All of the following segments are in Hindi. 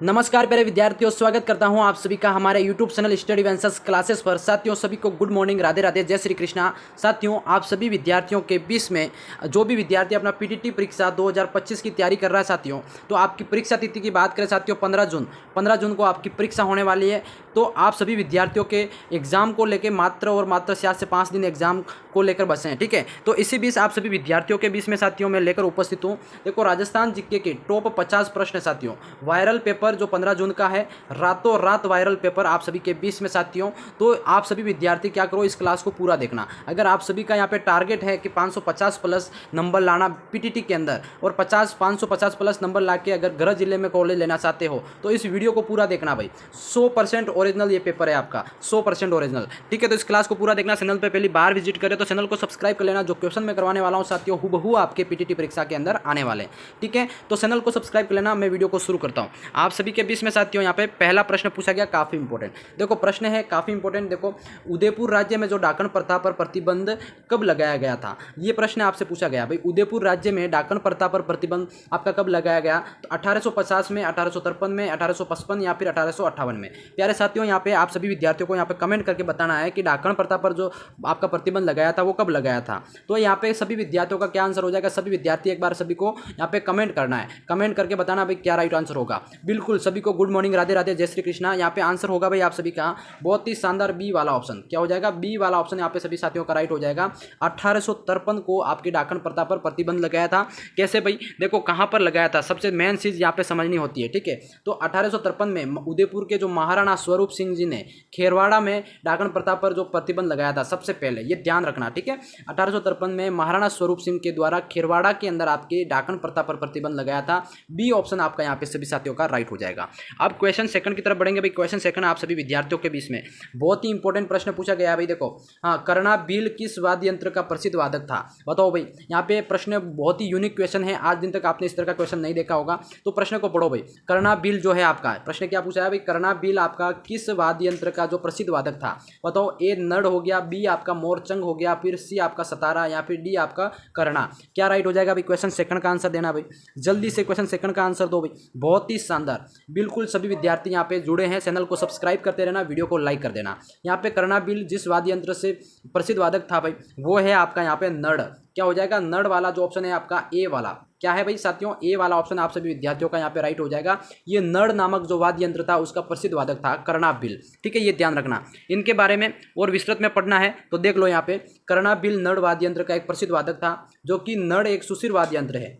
नमस्कार प्यारे विद्यार्थियों, स्वागत करता हूं आप सभी का हमारे YouTube channel study answers classes पर। साथियों सभी को गुड मॉर्निंग, राधे राधे, जय श्री कृष्णा। साथियों आप सभी विद्यार्थियों के बीच में जो भी विद्यार्थी अपना पीटीटी परीक्षा 2025 की तैयारी कर रहा है साथियों, तो आपकी परीक्षा तिथि की बात करें साथियों 15 जून को आपकी परीक्षा होने वाली है। तो आप सभी विद्यार्थियों के एग्जाम को लेकर मात्र 4 से 5 दिन एग्जाम को लेकर बसे हैं, ठीक है। तो इसी बीच आप सभी विद्यार्थियों के बीच में साथियों मैं लेकर उपस्थित हूँ। देखो राजस्थान जीके के टॉप 50 प्रश्न साथियों, वायरल पेपर जो 15 जून का है, रातों रात वायरल पेपर आप सभी के बीच में साथियों। तो आप सभी विद्यार्थी क्या करो, इस क्लास को पूरा देखना। अगर आप सभी का यहाँ पे टारगेट है कि 550 प्लस नंबर लाना पीटीटी के अंदर और 550 प्लस नंबर लाके अगर गृह जिले में कॉलेज लेना चाहते हो तो इस वीडियो को पूरा देखना भाई। 100% ओरिजिनल ये पेपर है आपका, 100% ओरिजिनल, ठीक है। तो इस क्लास को पूरा देखना। चैनल पे पहली बार विजिट करें तो चैनल को सब्सक्राइब कर लेना। जो क्वेश्चन मैं करवाने वाला हूँ साथियों हूबहू आपके पीटीटी परीक्षा के अंदर आने वाले, ठीक है। तो चैनल को सब्सक्राइब कर लेना। मैं वीडियो को शुरू करता हूँ। आप सभी के बीच में साथियों यहाँ पे पहला प्रश्न पूछा गया, काफी इंपॉर्टेंट। देखो प्रश्न है काफी इंपॉर्टेंट। देखो उदयपुर राज्य में जो डाकन प्रथा पर प्रतिबंध कब लगाया गया था, ये प्रश्न आपसे पूछा गया भाई। उदयपुर राज्य में डाकन प्रथा पर प्रतिबंध आपका कब लगाया गया, तो 1850 में, 1853 में, 1855 या फिर 1858 में। प्यारे साथियों यहाँ पे आप सभी विद्यार्थियों को यहाँ पे कमेंट करके बताना है कि डाकन प्रथा पर जो आपका प्रतिबंध लगाया था वो कब लगाया था। तो यहाँ पे सभी विद्यार्थियों का क्या आंसर हो जाएगा, सभी विद्यार्थी एक बार सभी को यहाँ पे कमेंट करना है, कमेंट करके बताना भाई क्या राइट आंसर होगा। बिल्कुल सभी को गुड मॉर्निंग, राधे राधे, जय श्री कृष्णा। यहाँ पे आंसर होगा भाई आप सभी का बहुत ही शानदार बी वाला ऑप्शन। क्या हो जाएगा, बी वाला ऑप्शन यहाँ पे सभी साथियों का राइट हो जाएगा। 1853 को आपकी डाकन प्रथा पर प्रतिबंध लगाया था। कैसे भाई, देखो कहाँ पर लगाया था, सबसे मेन चीज यहाँ पे समझनी होती है, ठीक है। तो 1853 में उदयपुर के जो महाराणा स्वरूप सिंह जी ने खेरवाड़ा में डाकन प्रथा पर जो प्रतिबंध लगाया था सबसे पहले, ये ध्यान रखना, ठीक है। 1853 में महाराणा स्वरूप सिंह के द्वारा खेरवाड़ा के अंदर आपके डाकन प्रथा पर प्रतिबंध लगाया था। बी ऑप्शन आपका यहाँ पे सभी साथियों का राइट हो जाएगा। अब क्वेश्चन सेकंड की तरफ बढ़ेंगे भाई। क्वेश्चन सेकंड आप सभी विद्यार्थियों के बीच में बहुत ही इंपॉर्टेंट प्रश्न पूछा गया भाई। देखो हाँ, करना बील किस वाद्य यंत्र का प्रसिद्ध वादक था, बताओ भाई। यहाँ पे प्रश्न बहुत ही यूनिक क्वेश्चन है, आज दिन तक आपने इस तरह का क्वेश्चन नहीं देखा होगा। तो प्रश्न को पढ़ो भाई। करना बील जो है आपका प्रश्न क्या पूछा है भाई, करना बील आपका किस वाद्य यंत्र का जो प्रसिद्ध वादक था, बताओ। ए नड़ हो गया, बी आपका मोरचंग हो गया, फिर सी आपका सतारा या फिर डी आपका करना। क्या राइट हो जाएगा भाई, क्वेश्चन सेकंड का आंसर देना भाई। जल्दी से क्वेश्चन सेकंड का आंसर दो भाई। बहुत ही शानदार, बिल्कुल सभी विद्यार्थी यहाँ पे जुड़े हैं, चैनल को सब्सक्राइब करते रहना, वीडियो को लाइक कर देना। यहाँ पे करना बिल जिस वाद्य यंत्र से प्रसिद्ध वादक था भाई वो है आपका यहाँ पे नड़। क्या हो जाएगा, नड़ वाला जो ऑप्शन है आपका ए वाला। क्या है भाई साथियों, ए वाला ऑप्शन आप सभी विद्यार्थियों का यहाँ पे राइट हो जाएगा। ये नड़ नामक जो वाद्य यंत्र था उसका प्रसिद्ध वादक था कर्णाबिल, ठीक है। ये ध्यान रखना, इनके बारे में और विस्तृत में पढ़ना है तो देख लो यहाँ पे। कर्णाबिल नड़ वाद्य यंत्र का एक प्रसिद्ध वादक था, जो कि नड़ एक सुशिर वाद्य यंत्र है।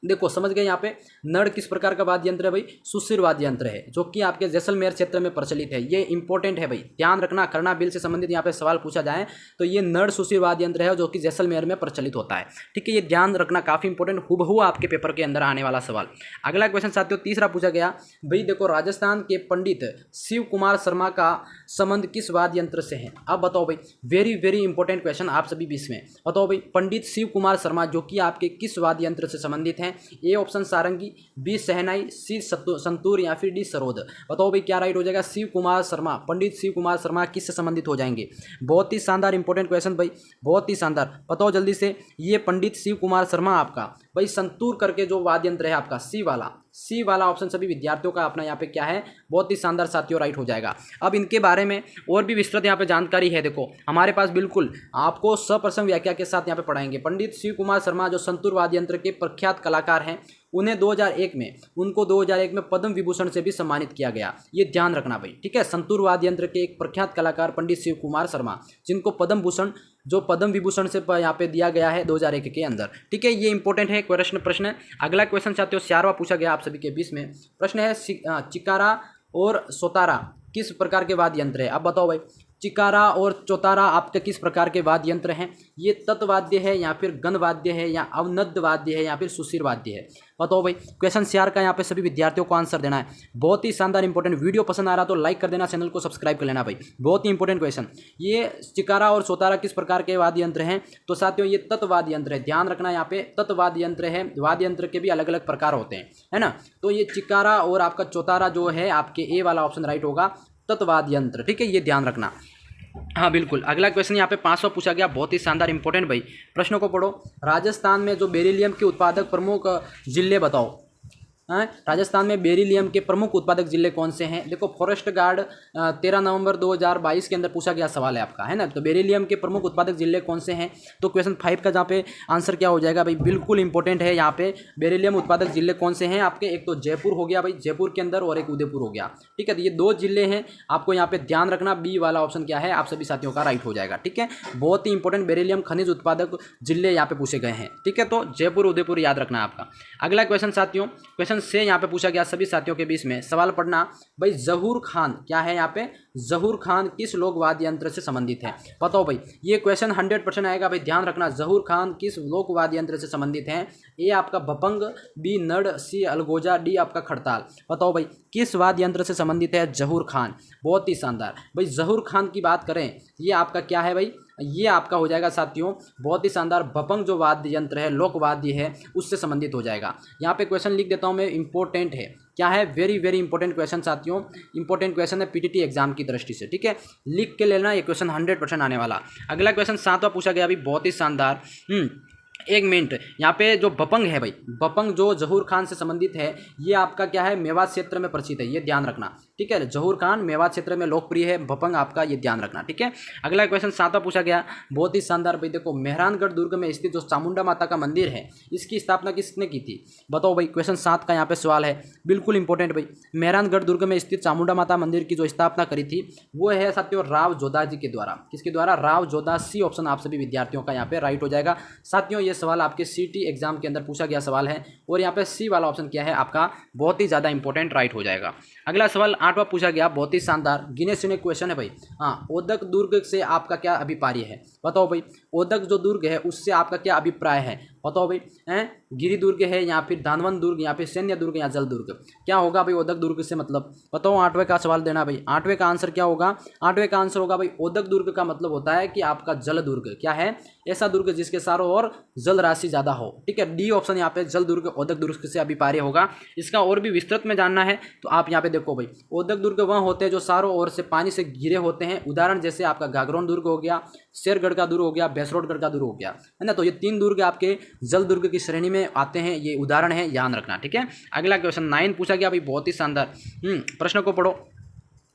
देखो समझ गए यहाँ पे, नड़ किस प्रकार का वाद्य यंत्र है भाई, सुशिर वाद्य यंत्र है, जो कि आपके जैसलमेर क्षेत्र में प्रचलित है। ये इंपॉर्टेंट है भाई, ध्यान रखना। करना बिल से संबंधित यहाँ पे सवाल पूछा जाए तो ये नड़ सुशिर वाद्य यंत्र है जो कि जैसलमेर में प्रचलित होता है, ठीक है। ये ध्यान रखना, काफी इंपॉर्टेंट, हूबहू आपके पेपर के अंदर आने वाला सवाल। अगला क्वेश्चन साथियों तीसरा पूछा गया भाई। देखो राजस्थान के पंडित शिव कुमार शर्मा का संबंध किस वाद्य यंत्र से है, अब बताओ भाई। वेरी वेरी इंपॉर्टेंट क्वेश्चन आप सभी बीच में, बताओ भाई। पंडित शिव कुमार शर्मा जो कि आपके किस वाद्य यंत्र से संबंधित हैं। ए ऑप्शन सारंगी, बी शहनाई, सी संतूर या फिर डी सरोद। बताओ भाई क्या राइट हो जाएगा। शिव कुमार शर्मा, पंडित शिव कुमार शर्मा किससे संबंधित हो जाएंगे। बहुत ही शानदार इंपॉर्टेंट क्वेश्चन भाई, बहुत ही शानदार। बताओ जल्दी से। ये पंडित शिव कुमार शर्मा आपका भाई संतूर करके जो वाद्य यंत्र है आपका, सी वाला ऑप्शन सभी विद्यार्थियों का अपना यहाँ पे क्या है, बहुत ही शानदार साथियों राइट हो जाएगा। अब इनके बारे में और भी विस्तृत यहाँ पे जानकारी है, देखो हमारे पास बिल्कुल आपको सप्रसंग व्याख्या के साथ यहाँ पे पढ़ाएंगे। पंडित शिव कुमार शर्मा जो संतूर वाद्य यंत्र के प्रख्यात कलाकार हैं, उन्हें 2001 में पद्म विभूषण से भी सम्मानित किया गया। ये ध्यान रखना भाई, ठीक है। संतूर वाद्य यंत्र के एक प्रख्यात कलाकार पंडित शिव कुमार शर्मा, जिनको पद्म विभूषण से यहाँ पे दिया गया है 2001 के अंदर, ठीक है। ये इंपॉर्टेंट है प्रश्न। अगला क्वेश्चन साथियों 4वां पूछा गया आप सभी के बीच में। प्रश्न है चिकारा और सोतारा किस प्रकार के वाद्य यंत्र है, अब बताओ भाई। चिकारा और चौतारा आपके किस प्रकार के वाद्य यंत्र हैं। ये तत्वाद्य है या फिर गण वाद्य है या अवनद वाद्य है या फिर सुशिर वाद्य है, बताओ भाई। क्वेश्चन 4 का यहाँ पे सभी विद्यार्थियों को आंसर देना है। बहुत ही शानदार इंपॉर्टेंट, वीडियो पसंद आ रहा तो लाइक कर देना, चैनल को सब्सक्राइब कर लेना भाई। बहुत ही इंपॉर्टेंट क्वेश्चन। ये चिकारा और सोतारा किस प्रकार के वाद्य यंत्र हैं, तो साथियों ये तत्वाद्य यंत्र है। ध्यान रखना यहाँ पे तत्वाद्य यंत्र है, वाद्य यंत्र के भी अलग अलग प्रकार होते हैं, है ना। तो ये चिकारा और आपका चौतारा जो है आपके ए वाला ऑप्शन राइट होगा, तत्वाद्य यंत्र, ठीक है। ये ध्यान रखना, हाँ बिल्कुल। अगला क्वेश्चन यहाँ पे 5वां पूछा गया, बहुत ही शानदार इंपॉर्टेंट भाई। प्रश्नों को पढ़ो। राजस्थान में जो बेरिलियम के उत्पादक प्रमुख जिले बताओ। राजस्थान में बेरिलियम के प्रमुख उत्पादक जिले कौन से हैं? देखो फॉरेस्ट गार्ड 13 नवंबर 2022 के अंदर पूछा गया सवाल है आपका, है ना। तो बेरिलियम के प्रमुख उत्पादक जिले कौन से हैं? तो क्वेश्चन 5 का जहाँ पे आंसर क्या हो जाएगा भाई, बिल्कुल इंपॉर्टेंट है यहाँ पे। बेरिलियम उत्पादक जिले कौन से हैं आपके? एक तो जयपुर हो गया भाई, जयपुर के अंदर, और एक उदयपुर हो गया, ठीक है। तो ये 2 जिले हैं, आपको यहाँ पे ध्यान रखना। बी वाला ऑप्शन क्या है, आप सभी साथियों का राइट हो जाएगा, ठीक है। बहुत ही इंपॉर्टेंट बेरिलियम खनिज उत्पादक जिले यहाँ पे पूछे गए हैं, ठीक है। तो जयपुर उदयपुर याद रखना है आपका। अगला क्वेश्चन साथियों, क्वेश्चन से यहाँ पे पूछा गया सभी साथियों के बीच में, सवाल पढ़ना भाई। जहूर खान क्या है यहाँ पे? जहूर खान किस लोक वाद्य यंत्र से संबंधित है? बताओ भाई, ये क्वेश्चन 100% आएगा भाई, ध्यान रखना। जहूर खान किस लोक वाद्य यंत्र से संबंधित है? ए आपका भपंग, बी नड़, सी अलगोजा, डी आपका खड़ताल। बताओ भाई किस वाद्य यंत्र से संबंधित है जहूर खान? बहुत ही शानदार भाई। जहूर खान की बात करें, ये आपका क्या है भाई, ये आपका हो जाएगा साथियों बहुत ही शानदार, भपंग जो वाद्य यंत्र है, लोक वाद्य है, उससे संबंधित हो जाएगा। यहाँ पे क्वेश्चन लिख देता हूँ मैं, इंपॉर्टेंट है, क्या है, वेरी वेरी इंपॉर्टेंट क्वेश्चन साथियों, इंपॉर्टेंट क्वेश्चन है पीटीटी एग्जाम की दृष्टि से, ठीक है। लिख के लेना, ये क्वेश्चन 100% आने वाला। अगला क्वेश्चन 7वां पूछा गया अभी, बहुत ही शानदार। एक मिनट, यहाँ पे जो भपंग है भाई, भपंग जो जहूर खान से संबंधित है, ये आपका क्या है, मेवात क्षेत्र में प्रसिद्ध है, ये ध्यान रखना, ठीक है। जहूर खान मेवात क्षेत्र में लोकप्रिय है, भपंग आपका ये ध्यान रखना, ठीक है। अगला क्वेश्चन 7वां पूछा गया, बहुत ही शानदार भाई। देखो मेहरानगढ़ दुर्ग में स्थित जो चामुंडा माता का मंदिर है, इसकी स्थापना किसने की थी? बताओ भाई, क्वेश्चन 7 का यहाँ पे सवाल है, बिल्कुल इंपॉर्टेंट भाई। मेहरानगढ़ दुर्ग में स्थित चामुंडा माता मंदिर की जो स्थापना करी थी, वो है साथियों राव जोधा जी के द्वारा। किसके द्वारा? राव जोधा। सी ऑप्शन आप सभी विद्यार्थियों का यहाँ पे राइट हो जाएगा साथियों। ये सवाल आपके सीटी एग्जाम के अंदर पूछा गया सवाल है, और यहाँ पे सी वाला ऑप्शन क्या है आपका, बहुत ही ज़्यादा इंपॉर्टेंट राइट हो जाएगा। अगला सवाल 8वां पूछा गया, बहुत ही शानदार, गिने चुने क्वेश्चन है भाई। हाँ, ओदक दुर्ग से आपका क्या अभिप्राय है? बताओ भाई, ओदक जो दुर्ग है उससे आपका क्या अभिप्राय है? बताओ भाई, हैं गिरी दुर्ग है, या फिर धानवन दुर्ग, या फिर सैन्य दुर्ग, या जल दुर्ग, क्या होगा भाई ओदक दुर्ग से? मतलब बताओ, 8वें का सवाल देना भाई। 8वें का आंसर क्या होगा? 8वें का आंसर होगा भाई, ओदक दुर्ग का मतलब होता है कि आपका जल दुर्ग। क्या है? ऐसा दुर्ग जिसके चारों ओर जल राशि ज्यादा हो, ठीक है। डी ऑप्शन यहाँ पे जल दुर्ग, ओदक दुर्ग से अभिप्राय होगा। इसका और भी विस्तृत में जानना है तो आप यहाँ पे देखो भाई, ओदक दुर्ग वह होते हैं जो चारों ओर से पानी से घिरे होते हैं। उदाहरण जैसे आपका गागरोन दुर्ग हो गया, शेरगढ़ का दुर्ग हो गया, बेसरोटगढ़ का दुर्ग हो गया, है ना। तो ये 3 दुर्ग आपके जल दुर्ग की श्रेणी में आते हैं, ये उदाहरण है, ध्यान रखना, ठीक है। अगला क्वेश्चन 9 पूछा गया भाई, बहुत ही शानदार। प्रश्न को पढ़ो।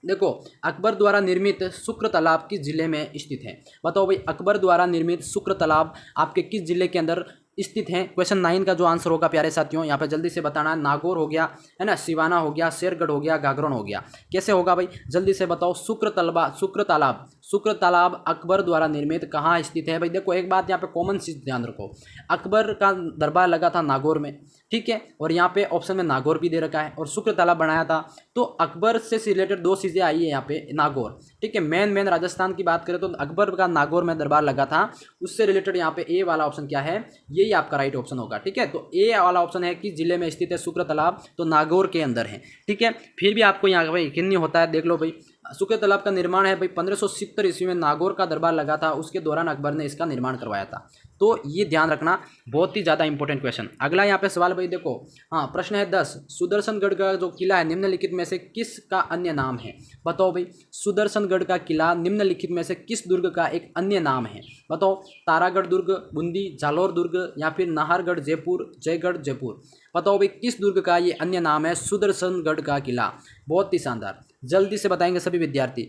देखो, अकबर द्वारा निर्मित शुक्र तालाब किस जिले में स्थित है? बताओ भाई, अकबर द्वारा निर्मित शुक्र तालाब आपके किस जिले के अंदर स्थित हैं? क्वेश्चन 9 का जो आंसर होगा प्यारे साथियों, यहाँ पे जल्दी से बताना है। नागौर हो गया, है ना, सिवाना हो गया, शेरगढ़ हो गया, गागरोन हो गया। कैसे होगा भाई, जल्दी से बताओ। शुक्र तालाब अकबर द्वारा निर्मित कहाँ स्थित है? भाई देखो, एक बात यहाँ पे कॉमन चीज ध्यान रखो, अकबर का दरबार लगा था नागौर में, ठीक है, और यहाँ पे ऑप्शन में नागौर भी दे रखा है, और शुक्र तालाब बनाया था। तो अकबर से रिलेटेड 2 चीज़ें आई है यहाँ पे, नागौर, ठीक है। मेन राजस्थान की बात करें तो अकबर का नागौर में दरबार लगा था, उससे रिलेटेड यहाँ पे ए वाला ऑप्शन क्या है, यही आपका राइट ऑप्शन होगा, ठीक है। तो ए वाला ऑप्शन है कि जिले में स्थित है शुक्र तालाब, तो नागौर के अंदर है, ठीक है। फिर भी आपको यहाँ भाई यकीन नहीं होता है, देख लो भाई, शुक्र तालाब का निर्माण है भाई 1570 ईस्वी में नागौर का दरबार लगा था, उसके दौरान अकबर ने इसका निर्माण करवाया था। तो ये ध्यान रखना, बहुत ही ज़्यादा इंपॉर्टेंट क्वेश्चन। अगला यहाँ पे सवाल भाई देखो, हाँ प्रश्न है 10, सुदर्शनगढ़ का जो किला है निम्नलिखित में से किसका अन्य नाम है? बताओ भाई, सुदर्शनगढ़ का किला निम्नलिखित में से किस दुर्ग का एक अन्य नाम है? बताओ, तारागढ़ दुर्ग, बूंदी, जालोर दुर्ग, या फिर नाहरगढ़ जयपुर, जयगढ़ जयपुर। बताओ भाई, किस दुर्ग का ये अन्य नाम है सुदर्शनगढ़ का किला? बहुत ही शानदार, जल्दी से बताएंगे सभी विद्यार्थी।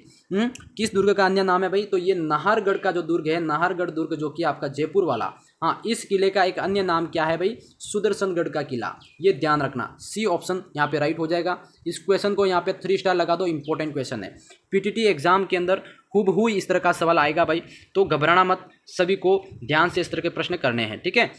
किस दुर्ग का अन्य नाम है भाई? तो ये नाहरगढ़ का जो दुर्ग है, नाहरगढ़ दुर्ग जो कि आपका जयपुर वाला, हाँ, इस किले का एक अन्य नाम क्या है भाई? सुदर्शनगढ़ का किला, ये ध्यान रखना। सी ऑप्शन यहाँ पे राइट हो जाएगा। इस क्वेश्चन को यहाँ पे 3 स्टार लगा दो, इंपॉर्टेंट क्वेश्चन है, पीटीटी एग्जाम के अंदर हूबहू इस तरह का सवाल आएगा भाई, तो घबराना मत, सभी को ध्यान से इस तरह के प्रश्न करने हैं, ठीक है।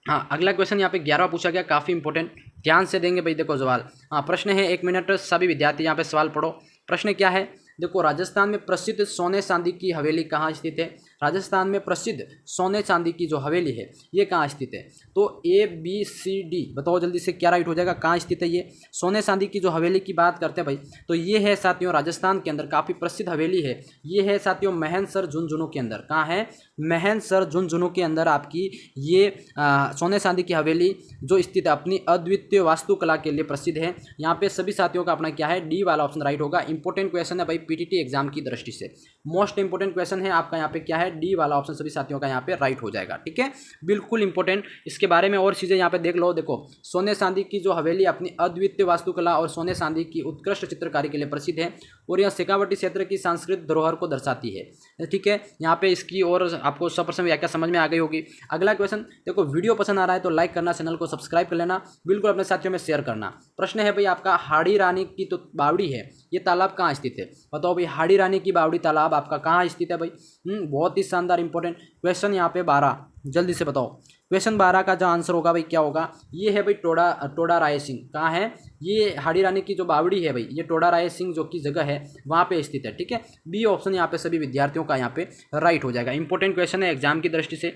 हाँ, अगला क्वेश्चन यहाँ पे 11वां पूछा गया, काफ़ी इंपॉर्टेंट, ध्यान से देंगे भाई। देखो सवाल, हाँ प्रश्न है, 1 मिनट, सभी विद्यार्थी यहाँ पे सवाल पढ़ो। प्रश्न क्या है? देखो, राजस्थान में प्रसिद्ध सोने चांदी की हवेली कहाँ स्थित है? राजस्थान में प्रसिद्ध सोने चांदी की जो हवेली है ये कहाँ स्थित है? तो ABCD बताओ जल्दी से, क्या राइट हो जाएगा, कहाँ स्थित है ये? सोने चांदी की जो हवेली की बात करते हैं भाई, तो ये है साथियों राजस्थान के अंदर काफ़ी प्रसिद्ध हवेली है, ये है साथियों महनसर झुंझुनू के अंदर। कहाँ है? महनसर झुंझुनू के अंदर आपकी ये सोने चांदी की हवेली जो स्थित है, अपनी अद्वितीय वास्तुकला के लिए प्रसिद्ध है। यहाँ पे सभी साथियों का अपना क्या है, डी वाला ऑप्शन राइट होगा। इंपॉर्टेंट क्वेश्चन है भाई पीटीटी एग्जाम की दृष्टि से, मोस्ट इंपॉर्टेंट क्वेश्चन है आपका यहाँ पे क्या है, डी वाला ऑप्शन सभी साथियों का यहाँ पे राइट हो जाएगा। ठीक है, बिल्कुल इंपॉर्टेंट। इसके बारे में और चीज़ें यहाँ पे देख लो। देखो, सोने चांदी की जो हवेली अपनी अद्वितीय वास्तुकला और सोने चांदी की उत्कृष्ट चित्रकारी के लिए प्रसिद्ध है और यह शेखावटी क्षेत्र की सांस्कृतिक धरोहर को दर्शाती है। ठीक है, यहाँ पे इसकी और आपको 100% व्याख्या समझ में आ गई होगी। अगला क्वेश्चन देखो, वीडियो पसंद आ रहा है तो लाइक करना, चैनल को सब्सक्राइब कर लेना, बिल्कुल अपने साथियों में शेयर करना। प्रश्न है भाई आपका, हाड़ी रानी की तो बावड़ी है, ये तालाब कहाँ स्थित है? बताओ भाई, हाड़ी रानी की बावड़ी तालाब आपका कहाँ स्थित है भाई? बहुत ही शानदार इंपॉर्टेंट क्वेश्चन यहाँ पे 12, जल्दी से बताओ। क्वेश्चन 12 का जो आंसर होगा भाई क्या होगा? ये है भाई टोडा राय सिंह। कहाँ है ये हाड़ी रानी की जो बावड़ी है भाई? ये टोडा राय सिंह जो की जगह है वहाँ पे स्थित है। ठीक है, बी ऑप्शन यहाँ पे सभी विद्यार्थियों का यहाँ पे राइट हो जाएगा। इंपॉर्टेंट क्वेश्चन है एग्जाम की दृष्टि से।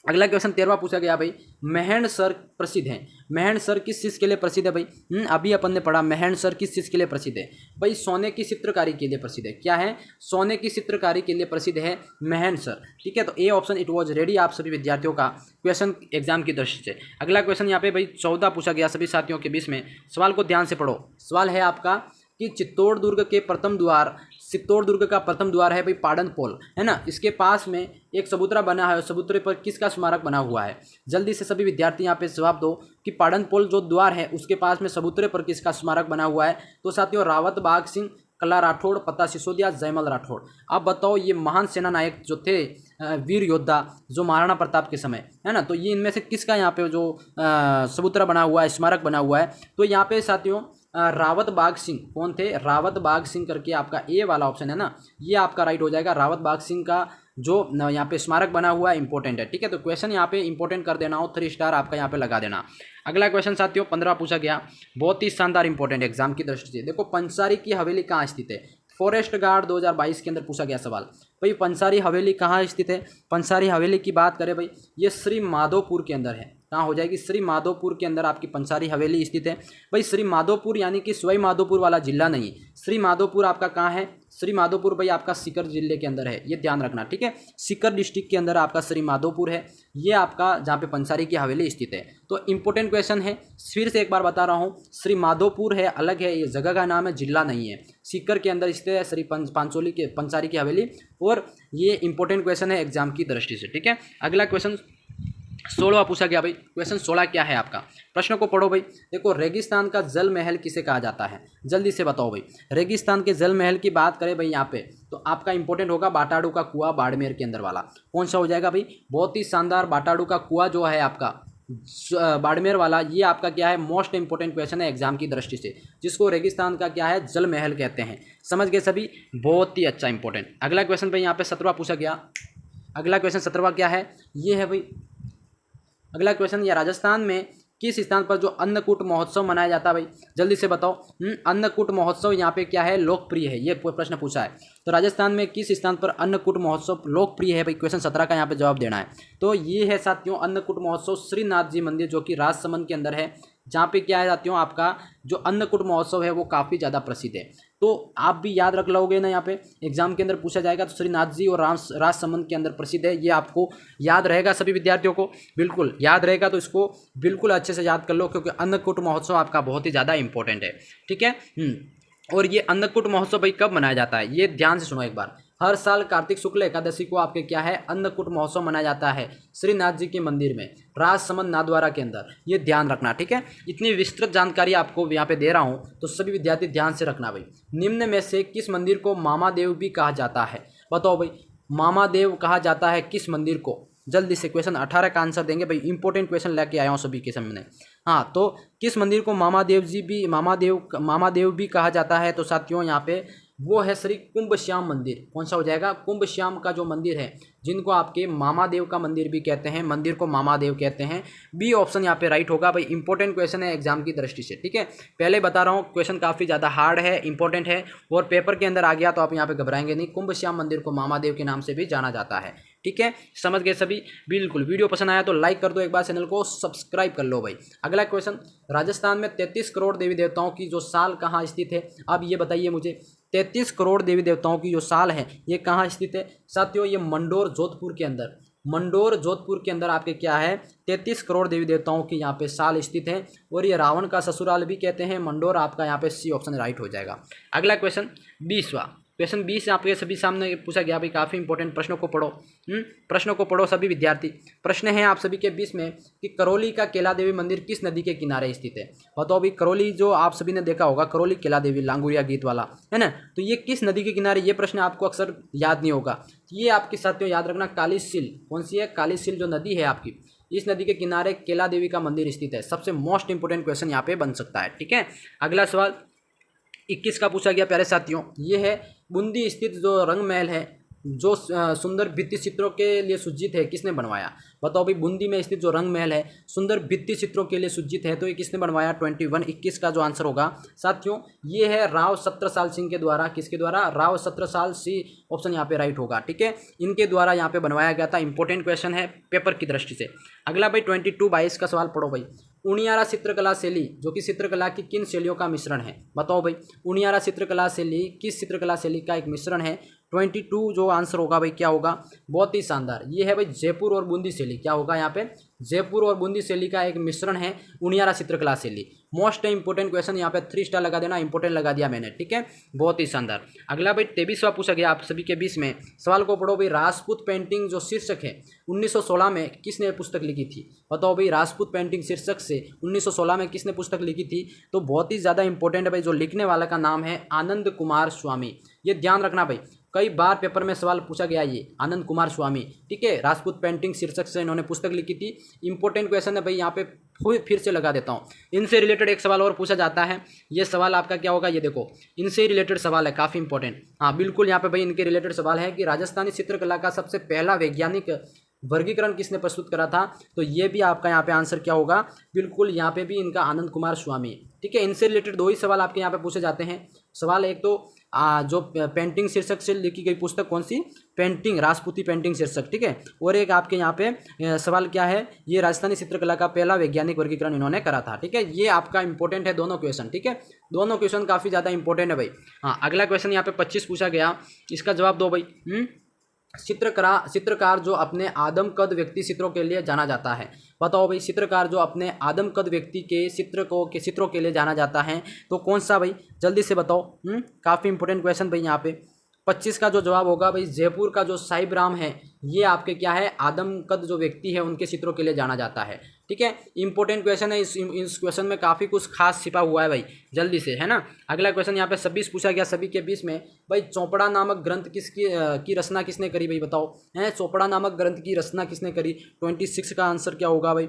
अगला क्वेश्चन 13वां पूछा गया भाई, मेहंडसर प्रसिद्ध है। मेहंडसर किस चीज़ के लिए प्रसिद्ध है भाई? अभी अपन ने पढ़ा मेहंडसर किस चीज़ के लिए प्रसिद्ध है भाई? सोने की चित्रकारी के लिए प्रसिद्ध है। क्या है? सोने की चित्रकारी के लिए प्रसिद्ध है मेहंडसर। ठीक है, तो A option it was ready आप सभी विद्यार्थियों का क्वेश्चन एग्जाम की दृष्टि से। अगला क्वेश्चन यहाँ पे भाई 14 पूछा गया सभी साथियों के बीच में। सवाल को ध्यान से पढ़ो। सवाल है आपका कि चित्तौड़ दुर्ग का प्रथम द्वार है भाई पाडनपोल, है ना। इसके पास में एक चबूतरा बना है और चबूतरे पर किसका स्मारक बना हुआ है? जल्दी से सभी विद्यार्थी यहाँ पे जवाब दो कि पाडनपोल जो द्वार है उसके पास में चबूतरे पर किसका स्मारक बना हुआ है? तो साथियों, रावत बाघ सिंह, कला राठौड़, पता सिसोदिया, जयमल राठौड़। अब बताओ, ये महान सेना नायक जो थे, वीर योद्धा जो महाराणा प्रताप के समय, है ना, तो ये इनमें से किसका यहाँ पे जो चबूतरा बना हुआ है, स्मारक बना हुआ है? तो यहाँ पे साथियों रावत बाघ सिंह कौन थे? रावत बाघ सिंह करके आपका ए वाला ऑप्शन है ना, ये आपका राइट हो जाएगा। रावत बाघ सिंह का जो यहाँ पे स्मारक बना हुआ है इंपॉर्टेंट है। ठीक है, तो क्वेश्चन यहाँ पे इंपॉर्टेंट कर देना हो, 3 स्टार आपका यहाँ पे लगा देना। अगला क्वेश्चन साथियों 15 पूछा गया, बहुत ही शानदार इंपॉर्टेंट एग्जाम की दृष्टि से। देखो, पंसारी की हवेली कहाँ स्थित है? फॉरेस्ट गार्ड 2022 के अंदर पूछा गया सवाल। भाई पंसारी हवेली कहाँ स्थित है? पंसारी हवेली की बात करें भाई, ये श्री माधोपुर के अंदर है। कहाँ हो जाएगी? श्री माधोपुर के अंदर आपकी पंसारी हवेली स्थित है। भाई श्री माधोपुर यानी कि सवाई माधोपुर वाला जिला नहीं, श्री माधोपुर आपका कहाँ है? श्री माधोपुर भाई आपका सीकर जिले के अंदर है, ये ध्यान रखना। ठीक है, सीकर डिस्ट्रिक्ट के अंदर आपका श्री माधोपुर है, ये आपका जहाँ पे पंसारी की हवेली स्थित है। तो इंपॉर्टेंट क्वेश्चन है, फिर से एक बार बता रहा हूँ, श्री माधोपुर है, अलग है, ये जगह का नाम है, जिला नहीं है। सीकर के अंदर स्थित है श्री पंसारी की हवेली, और ये इंपॉर्टेंट क्वेश्चन है एग्जाम की दृष्टि से। ठीक है, अगला क्वेश्चन 16वां पूछा गया भाई। क्वेश्चन 16 क्या है आपका? प्रश्न को पढ़ो भाई। देखो, रेगिस्तान का जल महल किसे कहा जाता है? जल्दी से बताओ भाई। रेगिस्तान के जल महल की बात करें भाई यहाँ पे, तो आपका इंपॉर्टेंट होगा बाटाडू का कुआं, बाड़मेर के अंदर वाला। कौन सा हो जाएगा भाई? बहुत ही शानदार बाटाडू का कुआं जो है आपका बाड़मेर वाला, ये आपका क्या है? मोस्ट इंपॉर्टेंट क्वेश्चन है एग्जाम की दृष्टि से, जिसको रेगिस्तान का क्या है? जल महल कहते हैं। समझ गए सभी? बहुत ही अच्छा इंपॉर्टेंट। अगला क्वेश्चन भाई यहाँ पे 17वां पूछा गया। अगला क्वेश्चन 17वां क्या है? ये है भाई अगला क्वेश्चन, या राजस्थान में किस स्थान पर जो अन्नकूट महोत्सव मनाया जाता है भाई? जल्दी से बताओ। अन्नकूट महोत्सव यहाँ पे क्या है? लोकप्रिय है, ये प्रश्न पूछा है। तो राजस्थान में किस स्थान पर अन्नकूट महोत्सव लोकप्रिय है भाई? क्वेश्चन 17 का यहाँ पे जवाब देना है। तो ये है साथियों अन्नकूट महोत्सव श्रीनाथ जी मंदिर जो कि राजसमंद के अंदर है, जहाँ पे क्या है साथियों आपका जो अन्नकूट महोत्सव है वो काफ़ी ज़्यादा प्रसिद्ध है। तो आप भी याद रख लोगे ना, यहाँ पे एग्जाम के अंदर पूछा जाएगा तो श्रीनाथ जी और राजसमंद के अंदर प्रसिद्ध है, ये आपको याद रहेगा सभी विद्यार्थियों को, बिल्कुल याद रहेगा। तो इसको बिल्कुल अच्छे से याद कर लो, क्योंकि अन्नकूट महोत्सव आपका बहुत ही ज़्यादा इंपॉर्टेंट है। ठीक है, और ये अन्नकूट महोत्सव भाई कब मनाया जाता है? ये ध्यान से सुनो एक बार। हर साल कार्तिक शुक्ल एकादशी को आपके क्या है? अन्नकूट महोत्सव मनाया जाता है श्रीनाथ जी के मंदिर में, राजसमंद नाथद्वारा के अंदर, ये ध्यान रखना। ठीक है, इतनी विस्तृत जानकारी आपको यहाँ पे दे रहा हूँ, तो सभी विद्यार्थी ध्यान से रखना भाई। निम्न में से किस मंदिर को मामादेव भी कहा जाता है? बताओ भाई, मामादेव कहा जाता है किस मंदिर को? जल्दी से क्वेश्चन 18 का आंसर देंगे भाई, इंपॉर्टेंट क्वेश्चन लेके आया हूँ सभी के सामने। हाँ, तो किस मंदिर को मामादेव भी कहा जाता है? तो साथियों यहाँ पे वो है श्री कुंभश्याम मंदिर। कौन सा हो जाएगा? कुंभश्याम का जो मंदिर है, जिनको आपके मामादेव का मंदिर भी कहते हैं, मंदिर को मामादेव कहते हैं। बी ऑप्शन यहाँ पे राइट होगा भाई। इंपॉर्टेंट क्वेश्चन है एग्जाम की दृष्टि से। ठीक है, पहले बता रहा हूँ क्वेश्चन काफ़ी ज़्यादा हार्ड है, इंपॉर्टेंट है, और पेपर के अंदर आ गया तो आप यहाँ पे घबराएंगे नहीं। कुंभश्याम मंदिर को मामादेव के नाम से भी जाना जाता है। ठीक है, समझ गए सभी? बिल्कुल। वीडियो पसंद आया तो लाइक कर दो एक बार, चैनल को सब्सक्राइब कर लो भाई। अगला क्वेश्चन, राजस्थान में 33 करोड़ देवी देवताओं की जो साल कहाँ स्थित है? अब ये बताइए मुझे, 33 करोड़ देवी देवताओं की जो साल है ये कहाँ स्थित है? साथियों ये मंडोर जोधपुर के अंदर, मंडोर जोधपुर के अंदर आपके क्या है? 33 करोड़ देवी देवताओं की यहाँ पे साल स्थित है, और ये रावण का ससुराल भी कहते हैं मंडोर। आपका यहाँ पे सी ऑप्शन राइट हो जाएगा। अगला क्वेश्चन 20वां, क्वेश्चन 20 आपके सभी सामने पूछा गया भाई, काफ़ी इंपॉर्टेंट। प्रश्नों को पढ़ो, प्रश्नों को पढ़ो सभी विद्यार्थी। प्रश्न है आप सभी के 20 में कि करौली का केला देवी मंदिर किस नदी के किनारे स्थित है। बताओ भाई, करौली जो आप सभी ने देखा होगा, करौली केला देवी लांगुरिया गीत वाला है ना, तो ये किस नदी के किनारे, ये प्रश्न आपको अक्सर याद नहीं होगा। ये आपके साथियों याद रखना, काली सील, कौन सी है, काली सील जो नदी है आपकी, इस नदी के किनारे केला देवी का मंदिर स्थित है। सबसे मोस्ट इंपोर्टेंट क्वेश्चन यहाँ पे बन सकता है। ठीक है, अगला सवाल 21 का पूछा गया प्यारे साथियों, ये है बूंदी स्थित जो रंग महल है, जो सुंदर भित्ति चित्रों के लिए सुज्जित है, किसने बनवाया। बताओ भाई, बूंदी में स्थित जो रंग महल है सुंदर भित्ति चित्रों के लिए सुज्जित है, तो ये किसने बनवाया। 21 का जो आंसर होगा साथियों, ये है राव सत्रसाल सिंह के द्वारा। किसके द्वारा, राव सत्रसाल सिंह, ऑप्शन यहाँ पे राइट होगा। ठीक है, इनके द्वारा यहाँ पे बनवाया गया था। इंपॉर्टेंट क्वेश्चन है पेपर की दृष्टि से। अगला भाई 22 का सवाल पढ़ो भाई। उनियारा चित्रकला शैली जो कि चित्रकला की किन शैलियों का मिश्रण है। बताओ भाई, उनियारा चित्रकला शैली किस चित्रकला शैली का एक मिश्रण है। 22 जो आंसर होगा भाई क्या होगा, बहुत ही शानदार, ये है भाई जयपुर और बूंदी शैली। क्या होगा यहाँ पे, जयपुर और बूंदी शैली का एक मिश्रण है उनियारा चित्रकला शैली। मोस्ट इंपोर्टेंट क्वेश्चन, यहाँ पे 3 स्टार लगा देना, इंपोर्टेंट लगा दिया मैंने। ठीक है, बहुत ही शानदार। अगला भाई 23वां पूछा गया आप सभी के 20 में, सवाल को पढ़ो भाई। राजपूत पेंटिंग जो शीर्षक है 1916 में किसने पुस्तक लिखी थी। बताओ भाई, राजपूत पेंटिंग शीर्षक से 1916 में किसने पुस्तक लिखी थी। तो बहुत ही ज़्यादा इंपॉर्टेंट है भाई, जो लिखने वाला का नाम है आनंद कुमार स्वामी। ये ध्यान रखना भाई, कई बार पेपर में सवाल पूछा गया ये आनंद कुमार स्वामी। ठीक है, राजपूत पेंटिंग शीर्षक से इन्होंने पुस्तक लिखी थी। इंपॉर्टेंट क्वेश्चन है भाई, यहाँ पे फिर से लगा देता हूँ। इनसे रिलेटेड एक सवाल और पूछा जाता है, ये सवाल आपका क्या होगा, ये देखो, इनसे रिलेटेड सवाल है, काफ़ी इंपॉर्टेंट। हाँ बिल्कुल, यहाँ पे भाई इनके रिलेटेड सवाल है कि राजस्थानी चित्रकला का सबसे पहला वैज्ञानिक वर्गीकरण किसने प्रस्तुत करा था। तो ये भी आपका यहाँ पे आंसर क्या होगा, बिल्कुल यहाँ पे भी इनका आनंद कुमार स्वामी। ठीक है, इनसे रिलेटेड 2 ही सवाल आपके यहाँ पे पूछे जाते हैं। सवाल एक तो जो पेंटिंग शीर्षक से लिखी गई पुस्तक कौन सी, पेंटिंग, राजपूती पेंटिंग शीर्षक। ठीक है, और एक आपके यहाँ पे सवाल क्या है, ये राजस्थानी चित्रकला का पहला वैज्ञानिक वर्गीकरण इन्होंने करा था। ठीक है, ये आपका इंपॉर्टेंट है दोनों क्वेश्चन। ठीक है, दोनों क्वेश्चन काफ़ी ज़्यादा इंपॉर्टेंट है भाई। हाँ, अगला क्वेश्चन यहाँ पे 25 पूछा गया, इसका जवाब दो भाई। चित्रकार जो अपने आदम कद व्यक्ति चित्रों के लिए जाना जाता है। बताओ भाई, चित्रकार जो अपने आदम कद व्यक्ति के चित्रों के लिए जाना जाता है, तो कौन सा भाई, जल्दी से बताओ। काफ़ी इंपॉर्टेंट क्वेश्चन भाई। यहाँ पे 25 का जो जवाब होगा भाई, जयपुर का जो साहिब राम है, ये आपके क्या है, आदम कद जो व्यक्ति है उनके चित्रों के लिए जाना जाता है। ठीक है, इंपॉर्टेंट क्वेश्चन है। इस क्वेश्चन में काफ़ी कुछ खास छिपा हुआ है भाई, जल्दी से, है ना। अगला क्वेश्चन यहाँ पे 26 पूछा गया सभी के 20 में भाई, चौपड़ा नामक ग्रंथ की रचना किसने करी भाई। बताओ, है चौपड़ा नामक ग्रंथ की रचना किसने करी। 26 का आंसर क्या होगा भाई,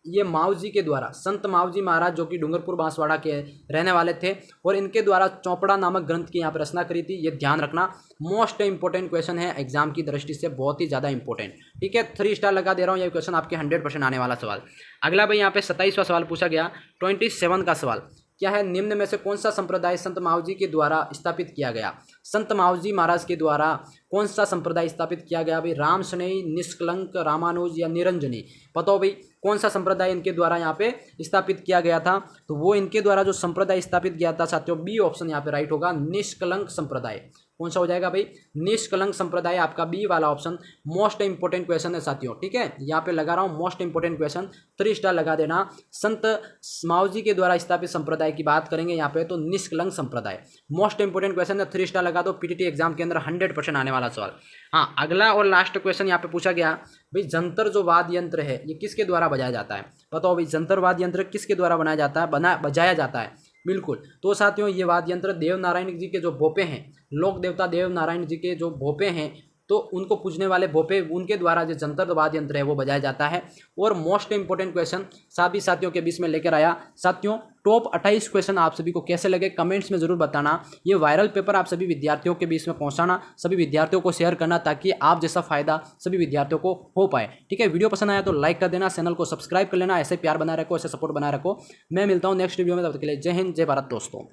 ये माऊ जी के द्वारा, संत माऊ जी महाराज जो कि डूंगरपुर बांसवाड़ा के रहने वाले थे, और इनके द्वारा चौपड़ा नामक ग्रंथ की यहाँ पर रचना करी थी। ये ध्यान रखना, मोस्ट इंपॉर्टेंट क्वेश्चन है एग्जाम की दृष्टि से, बहुत ही ज़्यादा इंपॉर्टेंट। ठीक है, 3 स्टार लगा दे रहा हूँ, ये क्वेश्चन आपके 100% आने वाला सवाल। अगला भाई यहाँ पे 27वां सवाल पूछा गया, 27 का सवाल क्या है, निम्न में से कौन सा संप्रदाय संत माऊ जी के द्वारा स्थापित किया गया। संत माऊ जी महाराज के द्वारा कौन सा संप्रदाय स्थापित किया गया भाई, राम शनई, निष्कलंक, रामानुज या निरंजनी। बताओ भाई, कौन सा संप्रदाय इनके द्वारा यहाँ पे स्थापित किया गया था। तो वो इनके द्वारा जो संप्रदाय स्थापित किया था साथियों, बी ऑप्शन यहाँ पे राइट होगा, निष्कलंक संप्रदाय। कौन सा हो जाएगा भाई, निष्कलंक संप्रदाय, आपका बी वाला ऑप्शन। मोस्ट इंपोर्टेंट क्वेश्चन है साथियों। ठीक है, यहाँ पे लगा रहा हूँ मोस्ट इंपोर्टेंट क्वेश्चन, 3 स्टार लगा देना। संत माऊ जी के द्वारा स्थापित संप्रदाय की बात करेंगे यहाँ पे, तो निष्कलंक संप्रदाय मोस्ट इंपोर्टेंट क्वेश्चन है, 3 स्टार लगा दो। पीटीटी एग्जाम के अंदर 100% आने वाला सवाल। हाँ, अगला और लास्ट क्वेश्चन यहाँ पे पूछा गया भाई, जंतर जो वाद्य यंत्र है ये किसके द्वारा बजाया जाता है। बताओ भाई, जंतर वाद्य यंत्र किसके द्वारा बनाया जाता है, बजाया जाता है। बिल्कुल, तो साथियों ये वाद्य यंत्र देव नारायण जी के जो भोपे हैं, लोक देवता देव नारायण जी के जो भोपे हैं, तो उनको पूजने वाले भोपे, उनके द्वारा जो जंतर वाद्य यंत्र है वो बजाया जाता है। और मोस्ट इंपोर्टेंट क्वेश्चन सभी साथियों के बीच में लेकर आया। साथियों, टॉप 28 क्वेश्चन आप सभी को कैसे लगे कमेंट्स में जरूर बताना। ये वायरल पेपर आप सभी विद्यार्थियों के बीच में पहुंचाना, सभी विद्यार्थियों को शेयर करना, ताकि आप जैसा फायदा सभी विद्यार्थियों को हो पाए। ठीक है, वीडियो पसंद आया तो लाइक कर देना, चैनल को सब्सक्राइब कर लेना। ऐसे प्यार बनाए रखो, ऐसे सपोर्ट बनाए रखो। मैं मिलता हूँ नेक्स्ट वीडियो में, तब तक के लिए जय हिंद, जय भारत दोस्तों।